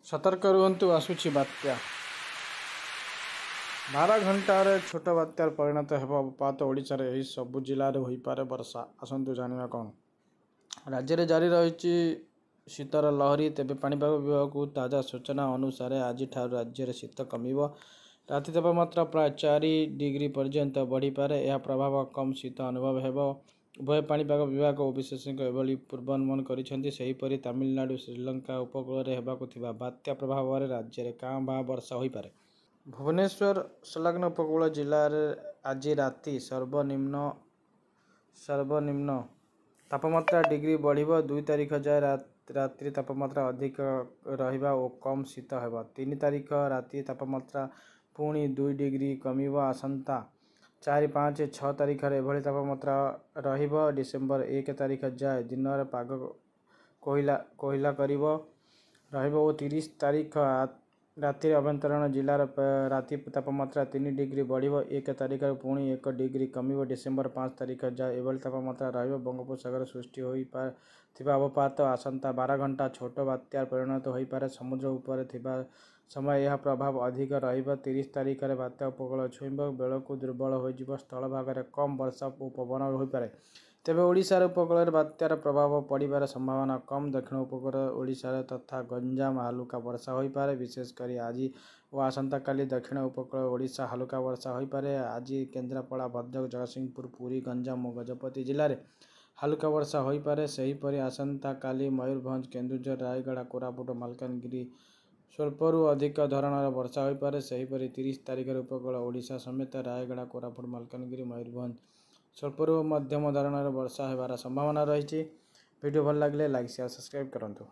सतर्क रुहतु आसुची बात्या 12 घंटार छोट बात्यार परिणत हेब अवपात ओडिशार एही सबु जिल्लार होइपारे वर्षा। आसंतु जानिबा कौन राज्य में जारी रही शीतर लहरी। तेबे पाणीपाग विभाग ताजा सूचना अनुसार आज राज्य में शीत कमिब। राति तापमात्रा प्राय 4 डिग्री पर्यंत बढ़ीपे। यह प्रभाव कम शीत अनुभव हेब। उभय पाणीपाग विभाग और विशेषज्ञ एभली पूर्वानुमान करिसेंति। तमिलनाडु श्रीलंका उपकूल में हेबाकु थिबा बात्या प्रभाव राज्य में कां भां वर्षा होइपारे। भुवनेश्वर संलग्न उपकूल जिले में आज राति सर्वनिम्न तापमात्रा डिग्री बढ़िब। 2 तारिख जाए रात्रि तापमात्रा अधिक रहिबा और कम शीत हेब। 3 तारिख राति तापमात्रा पुणी 2 डिग्री कमिब। आसंता 4, 5, 6 तारिख एभली तापमात्रा रहिब। डिसेम्बर 1 तारिख जाए दिन में पाग कोहिला करिब रहिब और 30 तारिख राति अभ्यंतरण जिलार राति तापमात्रा 3 डिग्री बढ़िब। 1 तारिख पुणी 1 डिग्री कमिब। डिसेम्बर 5 तारिख जाए एभली तापमात्रा रहिब। बंगोपसागर सृष्टि होइथिबा अवपात आसंता 12 घंटा छोट बात्यार परिणत होइपारे। समुद्र उपर थिबा समय यह प्रभाव अधिक रहिब। 30 तारिख बात्या उपकूल छुईब बेलकु दुर्बल होइजिब। स्थल भाग में कम वर्षा और पवन होइपारे। तेबे ओडिशार उपकूल में बात्यार प्रभाव पड़िबार संभावना कम। दक्षिण उपकूल ओडिशा तथा गंजाम हालुका वर्षा होइपारे। विशेषकर आज और आसंता काली दक्षिण उपकूल ओडिशा हालुका वर्षा होइपारे। आज केन्द्रापड़ा, भद्रक, जगतसिंहपुर, पुरी, गंजाम और गजपति जिले में हालुका वर्षा होइपारे। सेहीपरि आसंता काली मयूरभंज, केन्दुझर, रायगड़ा, कोरापुट, मालकानगिरी स्वल्परू अधिक धरणर वर्षा होइपारे। सेहीपरि 30 तारिख उपकूल ओडिशा समेत रायगड़ा, कोरापुट, मालकानगिरी, मयूरभंज स्वल्परू मध्यम धरणर वर्षा हेबार संभावना रही। वीडियो भल लगे लाइक शेयर सब्सक्राइब करंतु।